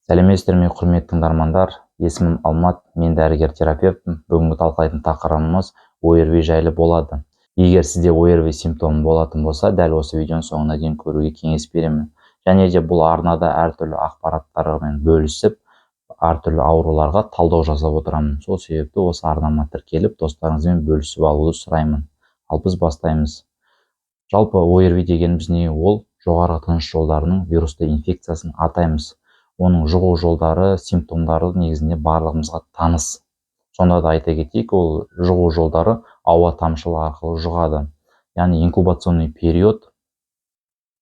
Сәлеметсіздер ме, құрметті тыңдармандар. Есімім Алмат, мен дәрігер-терапевтпін. Бүгінгі талқылайтын тақырыбымыз ОРВИ жайлы болады. Егер сізде ОРВИ симптомы болатын болса, дәл осы видеоның соңына дейін көруге кеңес беремін. Және де бұл арнада әртүрлі ақпараттармен бөлісіп, әртүрлі ауруларға талдау жасап отырамын. Сол себепті осы арнама тіркеліп, достарыңызбен бөлісіп алуды сұраймын. Ал біз бастаймыз. Жалпы ОРВИ дегеніміз не? Ол жоғарғы тыныс жолдарының вирусты инфекциясын атаймыз. Оның жұғу жолдары, симптомдары негізінде барлығымызға таныс. Сонда да айта кетейік, ол жұғу жолдары ауа тамшылығы арқылы жұғады. Яғни инкубационный период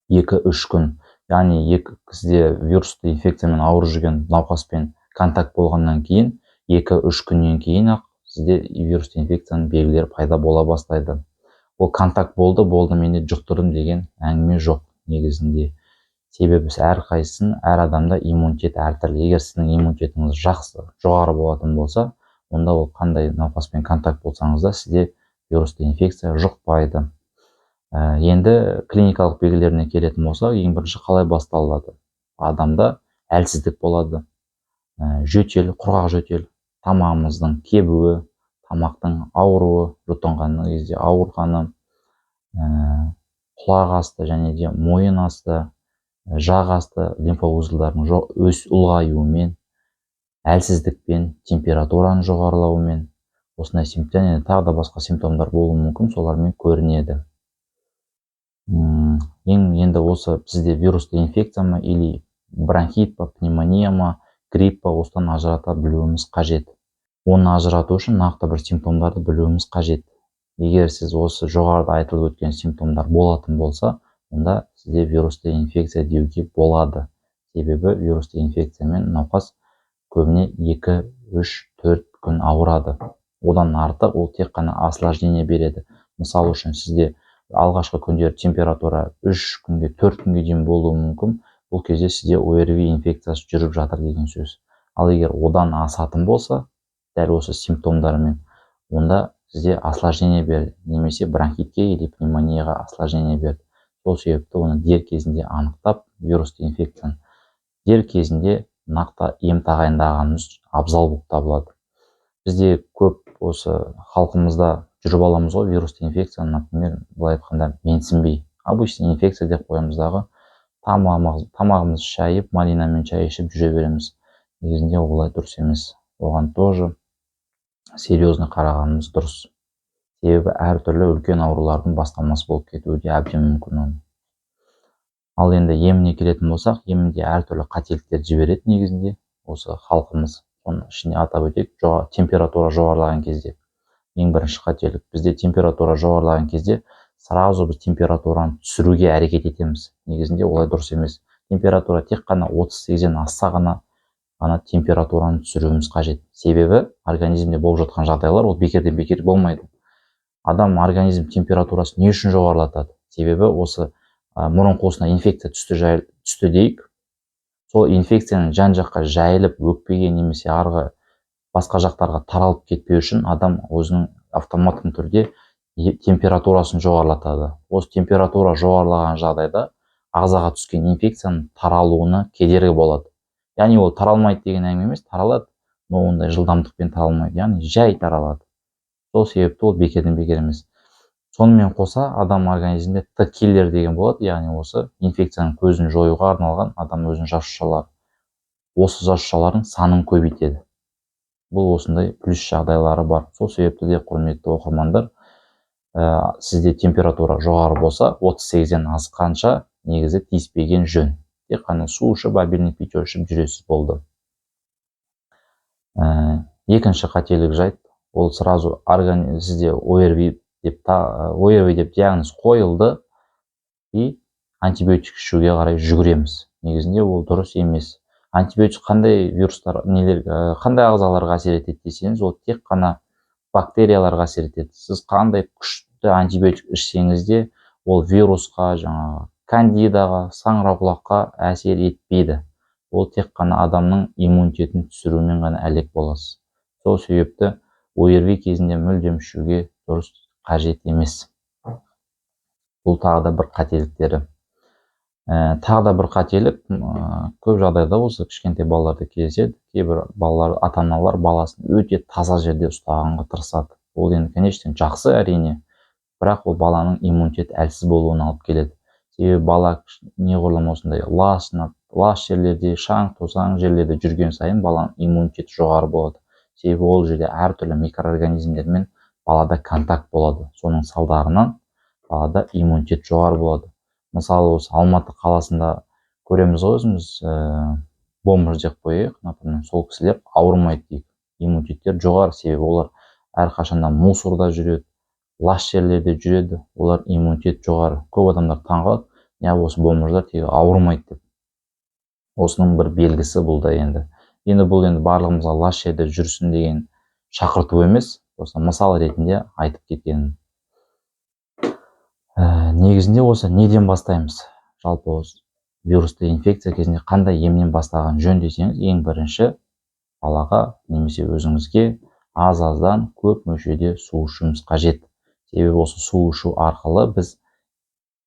2-3 күн. Яғни сізде вирусты инфекциямен ауырып жүрген науқаспен контакт болғаннан кейін 2-3 күннен кейін ақ сізде вирусты инфекцияның белгілері пайда бола бастайды. Ол контакт болды, менде жұқтырдым деген әңгіме жоқ негізінде. Себебі әрқайсысын, әр адамда иммунитет әртүрлі. Егер сіздің иммунитетіңіз жақсы, жоғары болатын болса, онда ол қандай науқаспен контакт болсаңыз да сізде вирусты инфекция жұқпайды. Енді клиникалық белгілеріне келетін болсақ, ең бірінші қалай басталады? Адамда әлсіздік болады, жөтел, құрғақ жөтел, тамағымыздың кебуі, тамақтың ауыруы, жұтынған кезде ауырғаны, құлақ асты және де мойын асты, жақ асты лимфоузылдардың ұлғаюымен, әлсіздікпен, температураның жоғарылауымен, осындай симптом, тағы да басқа симптомдар болуы мүмкін, солармен көрінеді. Енді осы сізде вирусты инфекция ма или бронхит па, пневмония ма, грипп па, осыдан ажырата білуіміз қажет. Оны ажырату үшін нақты бір симптомдарды білуіміз қажет. Егер сіз осы жоғарыда айтылып өткен симптомдар болатын болса, онда сізде вирусты инфекция деуге болады. Себебі вирусты инфекциямен науқас көбіне 2-3-4 күн ауырады. Одан артық ол тек қана осложнение береді. Мысалы үшін сізде алғашқы күндері температура 3 күнге 4 күнге дейін болуы мүмкін. Бұл кезде сізде ОРВИ инфекциясы жүріп жатыр деген сөз. Ал егер одан асатын болса, дәл осы симптомдармен, онда сізде осложнение берді, немесе бронхитке или пневмонияға осложнение берді. Сол себепті оны дер кезінде анықтап, вирусты инфекцияны дер кезінде нақты ем тағайындағанымыз абзал болып табылады. Бізде көп осы халқымызда жүріп аламыз ғой вирусты инфекцияны, например, былай айтқанда менсінбей. Обычный инфекция деп қоямыздағы, тамағымыз шайып, малинамен шай ішіп жүре береміз. Негізінде олай дұрыс емес. Оған тоже серьезно қарағанымыз дұрыс. Себебі әртүрлі үлкен аурулардың бастамасы болып кетуі де әбден мүмкін. Ал енді еміне келетін болсақ, емінде әртүрлі қателіктер жібереді негізінде осы халқымыз. Оның ішінде атап өтейік, температура жоғарылаған кезде. Ең бірінші қателік. Бізде температура жоғарылаған кезде сразу біз температураны түсіруге әрекет етеміз. Негізінде олай дұрыс емес. Температура тек қана 38-ден асса ғана температураны түсіруіміз қажет. Себебі организмде болып жатқан жағдайлар ол бекерден бекер болмайды. Адам организм температурасы не үшін жоғарылатады? Себебі осы мұрын қуысына инфекция түсті дейік. Сол инфекцияның жан-жаққа жайылып, өкпеге немесе арғы басқа жақтарға таралып кетпеу үшін адам өзінің автоматты түрде температурасын жоғарылатады. Осы температура жоғарылаған жағдайда ағзаға түскен инфекцияның таралуына кедергі болады. Яғни ол таралмайды деген әңгіме емес, таралады, но ондай жылдамдықпен таралмайды, яғни жай таралады. Сол себепті ол бекерден бекер емес. Сонымен қоса адам организмде Т-киллер деген болады, яғни осы инфекцияның көзін жоюға арналған адам өзінің жасушалары. Осы жасушалардың санын көбейтеді. Бұл осындай плюс жағдайлары бар. Сол себепті де, құрметті оқырмандар, сізде температура жоғары болса, 38-ден асқанша негізі тиіспеген жөн. Тек қана су ішіп, обильный питье ішіп жүресіз болды. Екінші қателік жайт, ол сразу сізде ОРВИ деп диагноз қойылды и антибиотик ішуге қарай жүгіреміз. Негізінде ол дұрыс емес. Антибиотик қандай вирустар, қандай ағзаларға әсер етеді десеңіз, ол тек қана бактерияларға әсер етеді. Сіз қандай күшті антибиотик ішсеңіз де, ол вирусқа, кандидаға, саңырауқұлаққа әсер етпейді. Ол тек қана адамның иммунитетін түсірумен ғана әлек боласыз. Сол себепті ОРВИ кезінде мүлдем ішуге дұрыс қажет емес. Бұл тағы да бір қателіктері. Тағы да бір қателік, көп жағдайда осы кішкентай балаларда кездеседі. Кейбір балалар, ата-аналар баласын өте таза жерде ұстағанға тырысады. Ол енді, конечно, жақсы әрине, бірақ ол баланың иммунитеті әлсіз болуына алып келеді. Себебі бала неғұрлым осындай лас жерлерде, шаң тозаң жерлерде жүрген сайын баланың иммунитеті жоғары болады. Себебі ол жерде әртүрлі микроорганизмдермен балада контакт болады. Соның салдарынан балада иммунитет жоғары болады. Мысалы, осы Алматы қаласында көреміз ғой өзіміз, бомж деп қояйық, например, сол кісілер ауырмайды дейік. Иммунитеттері жоғары, себебі олар әрқашанда мусорда жүреді, лас жерлерде жүреді, олар иммунитет жоғары. Көп адамдар таңғалады, неғып осы бомждар тегі ауырмайды деп. Осының бір белгісі бұл да енді. Енді бұл енді барлығымызға лас жерде жүрсін деген шақырту емес, осы мысал ретінде айтып кеткенім. Негізінде осы неден бастаймыз? Жалпы осы вирусты инфекция кезінде қандай емнен бастаған жөн десеңіз, ең бірінші балаға немесе өзіңізге аз-аздан көп мөлшерде су ішуіміз қажет. Себебі осы су ішу арқылы біз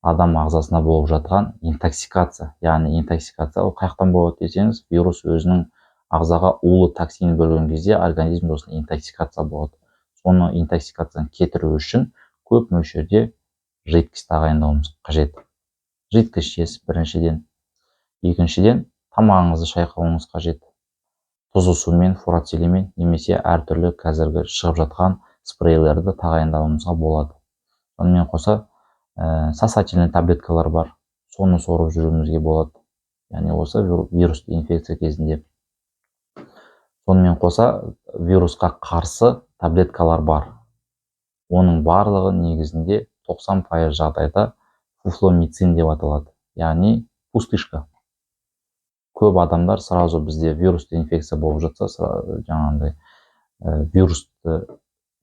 адам ағзасына болып жатқан интоксикация, яғни интоксикация ол қаяқтан болады десеңіз, вирус өзінің ағзаға улы токсин бөлген кезде организмде осындай интоксикация болады. Соны интоксикацияны кетіру үшін көп мөлшерде жидкость тағайындауымыз қажет. Жидкость ішесіз біріншіден. Екіншіден, тамағыңызды шайқауыңыз қажет. Тұзды сумен, фурацилимен немесе әртүрлі қазіргі шығып жатқан спрейлерді тағайындауымызға болады. Сонымен қоса, сосательный таблеткалар бар. Соны сорып жүруімізге болады. Яғни осы вирусты инфекция кезінде. Сонымен қоса, вирусқа қарсы таблеткалар бар. Оның барлығы негізінде 90% жағдайда фуфломицин деп аталады. Яғни пустышка. Көп адамдар сразу бізде вирусты инфекция болып жатса, жаңағындай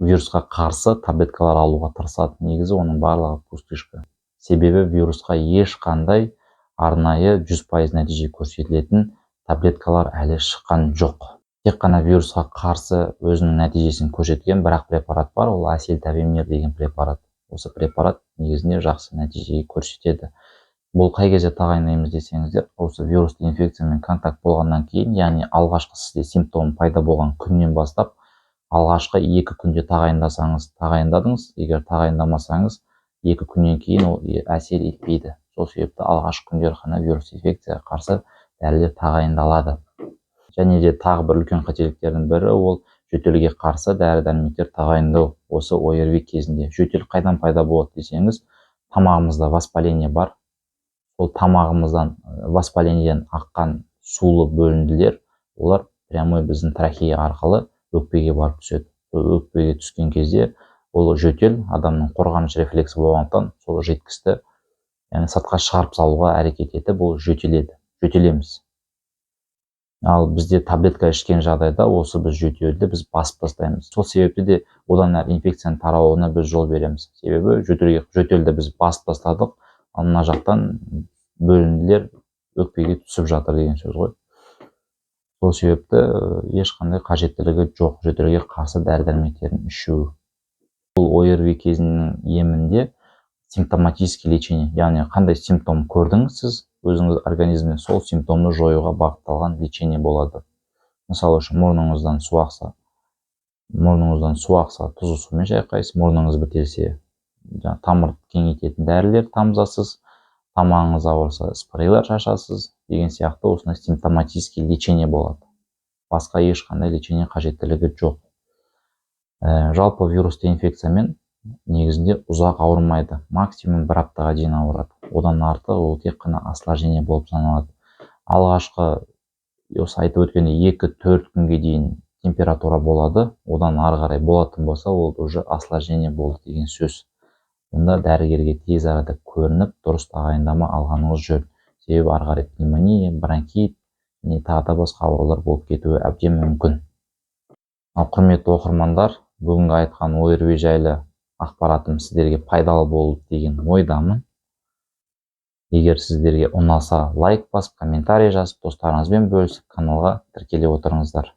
вирусқа қарсы таблеткалар алуға тырысады. Негізі оның барлығы пустышка. Себебі вирусқа ешқандай арнайы 100% нәтиже көрсетілетін таблеткалар әлі шыққан жоқ. Тек қана вирусқа қарсы өзінің нәтижесін көрсеткен бірақ препарат бар, ол асилтавимир деген препарат. Осы препарат негізінде жақсы нәтижеге көрсетеді. Бұл қай кезде тағайындаймыз десеңіздер, осы вирусты инфекциямен контакт болғаннан кейін, яғни алғашқы сізде симптом пайда болған күннен бастап, алғашқы 2 күнде тағайындасаңыз, тағайындадыңыз, егер тағайындамасаңыз, 2 күннен кейін ол әсер етпейді. Сол себепті алғашқы күндер ғана вирус инфекцияға қарсы дәрілер тағайындалады. Және де тағы бір үлкен қателіктердің бірі ол жөтелге қарсы дәрі-дәрмектер тағайындау. Осы ОРВИ кезінде жөтел қайдан пайда болады десеңіз, тамағымызда воспаление бар. Ол тамағымыздан воспалениеден аққан сулы бөлінділер, олар прямой біздің трахея арқылы өкпеге барып түседі. Өкпеге түскен кезде ол жөтел адамның қорғаныш рефлексі болғандықтан сол жидкостьті, яғни сыртқа шығарып салуға әрекет етіп, ол жөтелеміз. Ал бізде таблетка ішкен жағдайда осы біз жөтелді біз басып тастаймыз. Сол себепті де одан әрі инфекцияның тарауына біз жол береміз. Себебі жөтелді біз басып тастадық, ал мына жақтан бөлінділер өкпеге түсіп жатыр деген сөз ғой. Сол себепті ешқандай қажеттілігі жоқ жөтелге қарсы дәрі-дәрмектерін ішу. Бұл ОРВИ кезінің емінде симптоматический лечение, яғни қандай симптом көрдіңіз сіз өзіңіз организмде, сол симптомды жоюға бағытталған лечение болады. Мысалы үшін мұрныңыздан су ақса, тұзды сумен шайқайсыз, мұрныңыз бітелсе, тамыр кеңейтетін дәрілер тамызасыз, тамағыңыз ауырса, спрейлер шашасыз деген сияқты осындай симптоматический лечение болады. Басқа ешқандай лечение қажеттілігі жоқ. Жалпы вирусты инфекциямен негізінде ұзақ ауырмайды. Максимум 1 аптаға дейін ауырады. Одан артық ол тек қана осложнение болып саналады. Алғашқы, осы айтып өткенде 2-4 күнге дейін температура болады. Одан ары қарай болатын болса, ол уже осложнение болды деген сөз. Онда дәрігерге тез арада көрініп, дұрыс тағайындама алғаныңыз жөн. Себебі ары қарай пневмония, бронхит, не тағы да басқа аурулар болып кетуі әбден мүмкін. Ал құрметті оқырмандар, бүгінгі айтқан ОРВИ жайлы ақпаратым сіздерге пайдалы болды деген ойдамын. Егер сіздерге ұнаса, лайк басып, комментарий жазып, достарыңызбен бөлісіп, каналға тіркеле отырыңыздар.